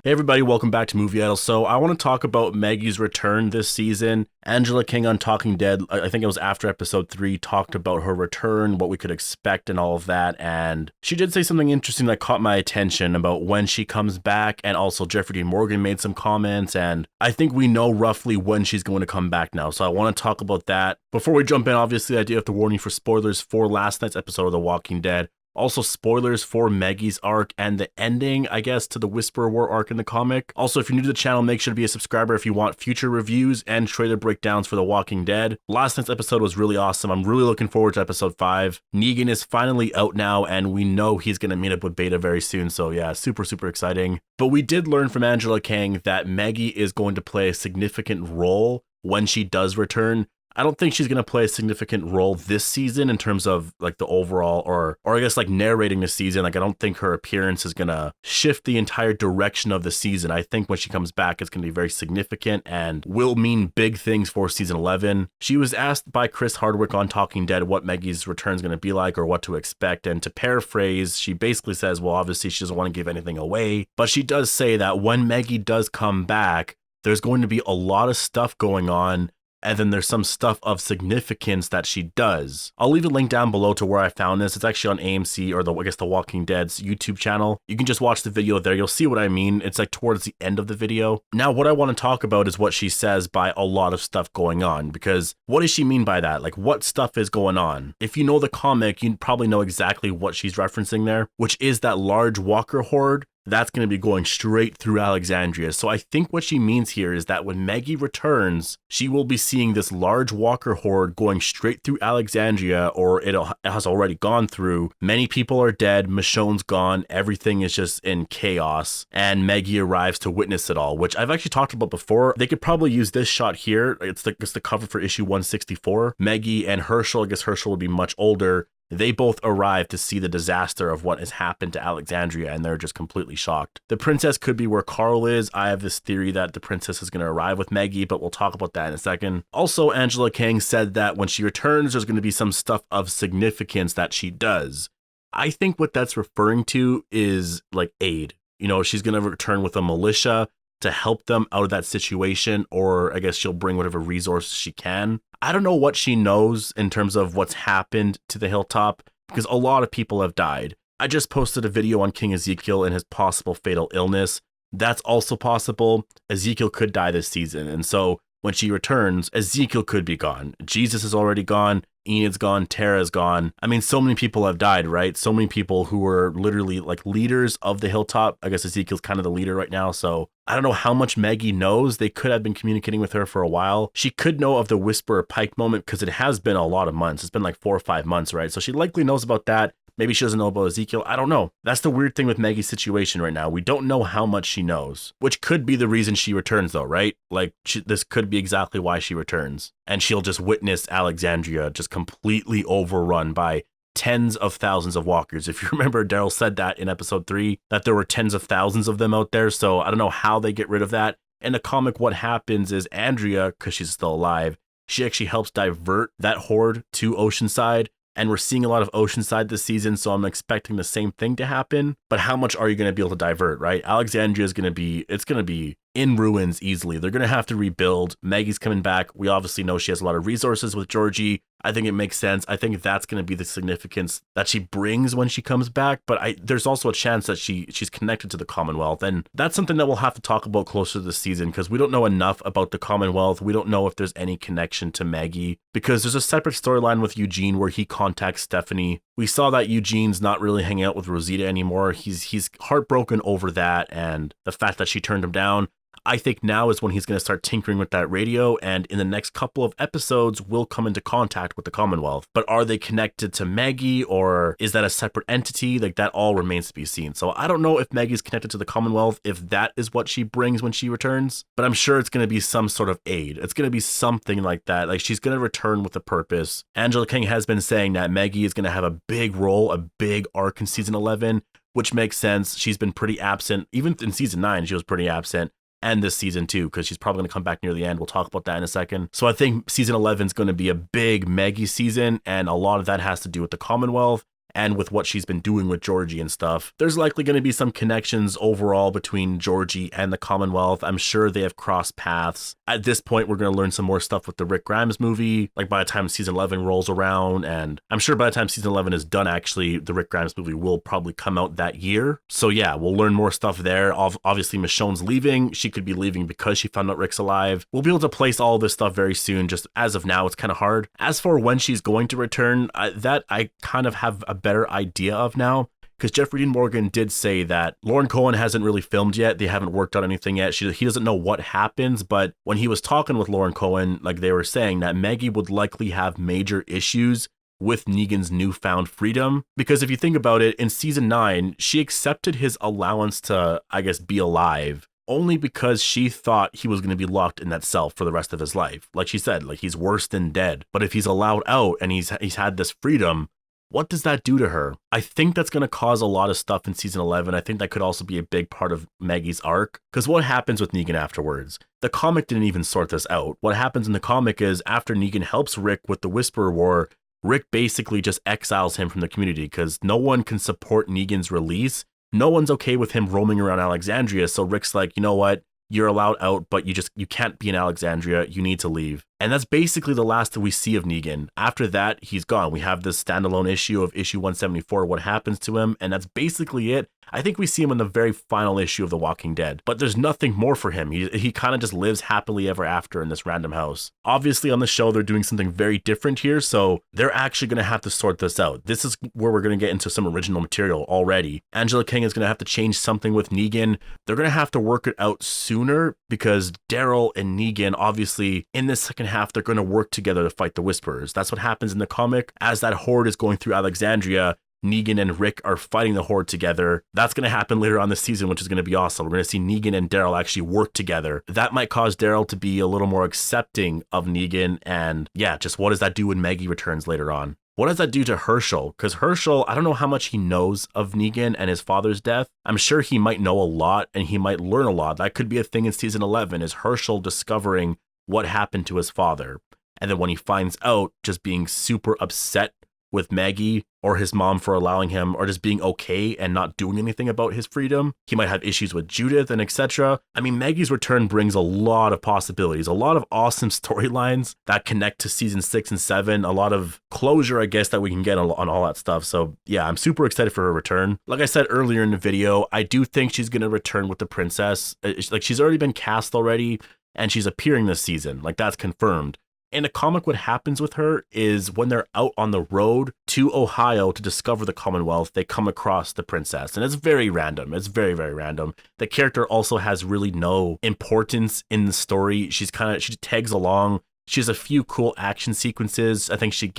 Hey everybody, welcome back to MOVIEidol. So I want to talk about Maggie's return this season. Angela King on Talking Dead, I think it was after episode 3, talked about her return, what we could expect and all of that. And she did say something interesting that caught my attention about when she comes back. And also Jeffrey Dean Morgan made some comments. And I think we know roughly when she's going to come back now. So I want to talk about that. Before we jump in, obviously I do have to warn you for spoilers for last night's episode of The Walking Dead. Also, spoilers for Maggie's arc and the ending, I guess, to the Whisperer War arc in the comic. Also, if you're new to the channel, make sure to be a subscriber if you want future reviews and trailer breakdowns for The Walking Dead. Last night's episode was really awesome. I'm really looking forward to episode 5. Negan is finally out now, and we know he's going to meet up with Beta very soon, so yeah, super, super exciting. But we did learn from Angela King that Maggie is going to play a significant role when she does return. I don't think she's going to play a significant role this season in terms of like the overall or I guess like narrating the season. Like I don't think her appearance is going to shift the entire direction of the season. I think when she comes back, it's going to be very significant and will mean big things for season 11. She was asked by Chris Hardwick on Talking Dead what Maggie's return is going to be like or what to expect. And to paraphrase, she basically says, well, obviously she doesn't want to give anything away, but she does say that when Maggie does come back, there's going to be a lot of stuff going on. And then there's some stuff of significance that she does. I'll leave a link down below to where I found this. It's actually on AMC or the Walking Dead's YouTube channel. You can just watch the video there. You'll see what I mean. It's like towards the end of the video. Now, what I want to talk about is what she says by a lot of stuff going on, because what does she mean by that? Like what stuff is going on? If you know the comic, you probably know exactly what she's referencing there, which is that large walker horde that's going to be going straight through Alexandria. So I think what she means here is that when Maggie returns, she will be seeing this large walker horde going straight through Alexandria, or it has already gone through. Many people are dead, Michonne's gone, everything is just in chaos, and Maggie arrives to witness it all, which I've actually talked about before. They could probably use this shot here. It's the cover for issue 164. Maggie and Herschel, I guess Herschel would be much older. They both arrive to see the disaster of what has happened to Alexandria, and they're just completely shocked. The princess could be where Carl is. I have this theory that the princess is going to arrive with Maggie, but we'll talk about that in a second. Also, Angela King said that when she returns, there's going to be some stuff of significance that she does. I think what that's referring to is like aid. You know, she's going to return with a militia to help them out of that situation, or I guess she'll bring whatever resources she can. I don't know what she knows in terms of what's happened to the hilltop, because a lot of people have died. I just posted a video on King Ezekiel and his possible fatal illness. That's also possible. Ezekiel could die this season, and so when she returns, Ezekiel could be gone. Jesus is already gone. Enid's gone, Tara's gone. I mean, so many people have died, right? So many people who were literally like leaders of the hilltop. I guess Ezekiel's kind of the leader right now, so I don't know how much Maggie knows. They could have been communicating with her for a while. She could know of the Whisperer Pike moment because it has been a lot of months. It's been like 4 or 5 months, right? So she likely knows about that. Maybe she doesn't know about Ezekiel. I don't know. That's the weird thing with Maggie's situation right now. We don't know how much she knows, which could be the reason she returns though, right? Like this could be exactly why she returns. And she'll just witness Alexandria just completely overrun by tens of thousands of walkers. If you remember, Daryl said that in episode 3, that there were tens of thousands of them out there. So I don't know how they get rid of that. In the comic, what happens is Andrea, because she's still alive, she actually helps divert that horde to Oceanside. And we're seeing a lot of Oceanside this season, so I'm expecting the same thing to happen. But how much are you going to be able to divert, right? Alexandria is going to be, it's going to be in ruins easily. They're going to have to rebuild. Maggie's coming back. We obviously know she has a lot of resources with Georgie. I think it makes sense. I think that's going to be the significance that she brings when she comes back. But there's also a chance that she's connected to the Commonwealth. And that's something that we'll have to talk about closer to the season, because we don't know enough about the Commonwealth. We don't know if there's any connection to Maggie, because there's a separate storyline with Eugene where he contacts Stephanie. We saw that Eugene's not really hanging out with Rosita anymore. He's heartbroken over that and the fact that she turned him down. I think now is when he's going to start tinkering with that radio, and in the next couple of episodes will come into contact with the Commonwealth. But are they connected to Maggie, or is that a separate entity? Like, that all remains to be seen. So I don't know if Maggie's connected to the Commonwealth, if that is what she brings when she returns, but I'm sure it's going to be some sort of aid. It's going to be something like that. Like, she's going to return with a purpose. Angela King has been saying that Maggie is going to have a big role, a big arc in season 11, which makes sense. She's been pretty absent. Even in season 9, she was pretty absent. And this season too, because she's probably going to come back near the end. We'll talk about that in a second. So I think season 11 is going to be a big Maggie season, and a lot of that has to do with the Commonwealth. and with what she's been doing with Georgie and stuff, there's likely going to be some connections overall between Georgie and the Commonwealth. I'm sure they have crossed paths. At this point, we're going to learn some more stuff with the Rick Grimes movie, like by the time season 11 rolls around. And I'm sure by the time season 11 is done, actually, the Rick Grimes movie will probably come out that year. So yeah, we'll learn more stuff there. Obviously, Michonne's leaving. She could be leaving because she found out Rick's alive. We'll be able to place all this stuff very soon. Just as of now, it's kind of hard. As for when she's going to return, I kind of have a better idea of now, because Jeffrey Dean Morgan did say that Lauren Cohan hasn't really filmed yet. They haven't worked on anything yet. He doesn't know what happens, but when he was talking with Lauren Cohan, like they were saying that Maggie would likely have major issues with Negan's newfound freedom. Because if you think about it, in season 9, she accepted his allowance to, I guess, be alive only because she thought he was going to be locked in that cell for the rest of his life. Like she said, like he's worse than dead. But if he's allowed out and he's had this freedom, what does that do to her? I think that's going to cause a lot of stuff in season 11. I think that could also be a big part of Maggie's arc. Because what happens with Negan afterwards? The comic didn't even sort this out. What happens in the comic is after Negan helps Rick with the Whisperer War, Rick basically just exiles him from the community because no one can support Negan's release. No one's okay with him roaming around Alexandria. So Rick's like, you know what? You're allowed out, but you can't be in Alexandria. You need to leave. And that's basically the last that we see of Negan. After that, he's gone. We have this standalone issue of issue 174, what happens to him, and that's basically it. I think we see him in the very final issue of The Walking Dead, but there's nothing more for him. He kind of just lives happily ever after in this random house. Obviously, on the show, they're doing something very different here, so they're actually going to have to sort this out. This is where we're going to get into some original material already. Angela King is going to have to change something with Negan. They're going to have to work it out sooner because Daryl and Negan, obviously, in this second half, they're going to work together to fight the Whisperers. That's what happens in the comic. As that horde is going through Alexandria, Negan and Rick are fighting the horde together. That's going to happen later on this season, which is going to be awesome. We're going to see Negan and Daryl actually work together. That might cause Daryl to be a little more accepting of Negan. And yeah, just what does that do when Maggie returns later on? What does that do to Herschel? Because Herschel, I don't know how much he knows of Negan and his father's death. I'm sure he might know a lot and he might learn a lot. That could be a thing in season 11, is Herschel discovering what happened to his father. And then when he finds out, just being super upset with Maggie or his mom for allowing him, or just being okay and not doing anything about his freedom. He might have issues with Judith and etc. I mean, Maggie's return brings a lot of possibilities, a lot of awesome storylines that connect to season 6 and 7, a lot of closure, I guess, that we can get on all that stuff. So yeah, I'm super excited for her return. Like I said earlier in the video, I do think she's going to return with the princess. Like, she's already been cast already, and she's appearing this season. Like, that's confirmed. In the comic, what happens with her is when they're out on the road to Ohio to discover the Commonwealth, they come across the princess. And it's very random. It's very, very random. The character also has really no importance in the story. She tags along. She has a few cool action sequences. I think she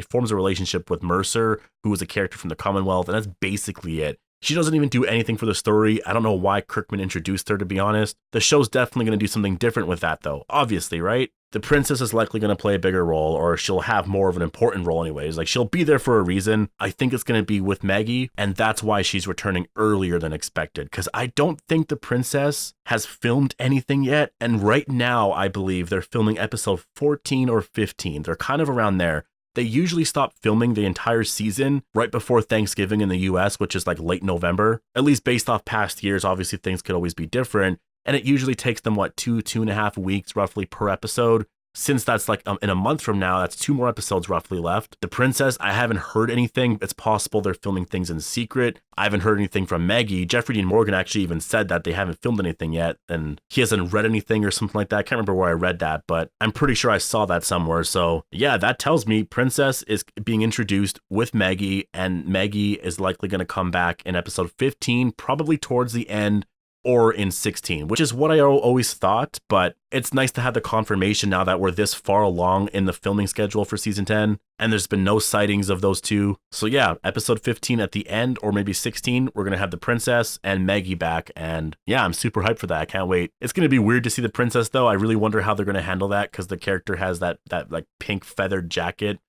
forms a relationship with Mercer, who is a character from the Commonwealth, and that's basically it. She doesn't even do anything for the story. I don't know why Kirkman introduced her, to be honest. The show's definitely going to do something different with that, though. Obviously, right? The princess is likely going to play a bigger role, or she'll have more of an important role anyways. Like, she'll be there for a reason. I think it's going to be with Maggie, and that's why she's returning earlier than expected, because I don't think the princess has filmed anything yet. And right now, I believe they're filming episode 14 or 15. They're kind of around there. They usually stop filming the entire season right before Thanksgiving in the US, which is like late November. At least based off past years, obviously things could always be different. And it usually takes them, 2.5 weeks roughly per episode. Since that's like in a month from now, that's 2 more episodes roughly left. The princess, I haven't heard anything. It's possible they're filming things in secret. I haven't heard anything from Maggie. Jeffrey Dean Morgan actually even said that they haven't filmed anything yet, and he hasn't read anything or something like that. I can't remember where I read that, but I'm pretty sure I saw that somewhere. So yeah, that tells me Princess is being introduced with Maggie, and Maggie is likely going to come back in episode 15, probably towards the end, or in 16, which is what I always thought, but it's nice to have the confirmation now that we're this far along in the filming schedule for season 10, and there's been no sightings of those two. So yeah, episode 15 at the end, or maybe 16, we're going to have the princess and Maggie back, and yeah, I'm super hyped for that. I can't wait. It's going to be weird to see the princess, though. I really wonder how they're going to handle that, because the character has that like pink feathered jacket.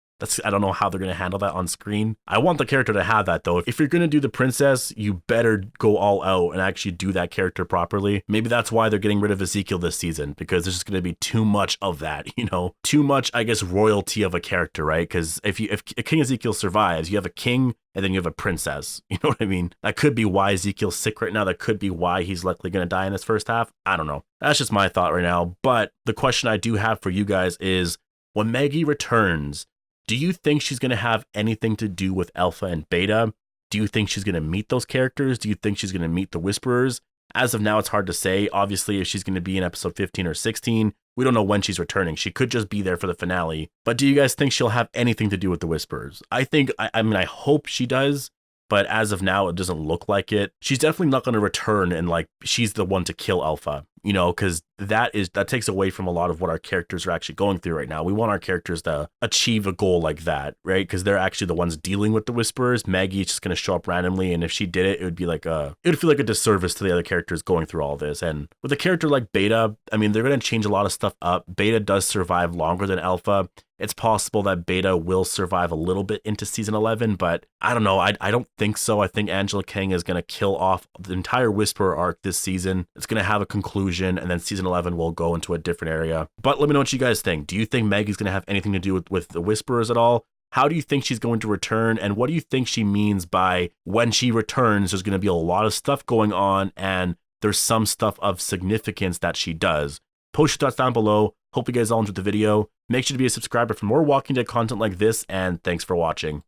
I don't know how they're going to handle that on screen. I want the character to have that though. If you're going to do the princess, you better go all out and actually do that character properly. Maybe that's why they're getting rid of Ezekiel this season, because there's just going to be too much of that, you know, too much, I guess, royalty of a character, right? Because if King Ezekiel survives, you have a king and then you have a princess. You know what I mean? That could be why Ezekiel's sick right now. That could be why he's likely going to die in this first half. I don't know. That's just my thought right now. But the question I do have for you guys is, when Maggie returns, do you think she's going to have anything to do with Alpha and Beta? Do you think she's going to meet those characters? Do you think she's going to meet the Whisperers? As of now, it's hard to say. Obviously, if she's going to be in episode 15 or 16, we don't know when she's returning. She could just be there for the finale. But do you guys think she'll have anything to do with the Whisperers? I mean, I hope she does. But as of now, it doesn't look like it. She's definitely not going to return and like she's the one to kill Alpha, you know, because that takes away from a lot of what our characters are actually going through right now. We want our characters to achieve a goal like that, right? Because they're actually the ones dealing with the Whisperers. Maggie is just going to show up randomly, and if she did it, it would feel like a disservice to the other characters going through all this. And with a character like Beta, I mean, they're going to change a lot of stuff up. Beta does survive longer than Alpha. It's possible that Beta will survive a little bit into season 11, but I don't know. I don't think so. I think Angela King is going to kill off the entire Whisperer arc this season. It's going to have a conclusion, and then season 11 will go into a different area. But let me know what you guys think. Do you think Maggie's going to have anything to do with the Whisperers at all? How do you think she's going to return? And what do you think she means by when she returns, there's going to be a lot of stuff going on, and there's some stuff of significance that she does? Post your thoughts down below. Hope you guys all enjoyed the video. Make sure to be a subscriber for more Walking Dead content like this, and thanks for watching.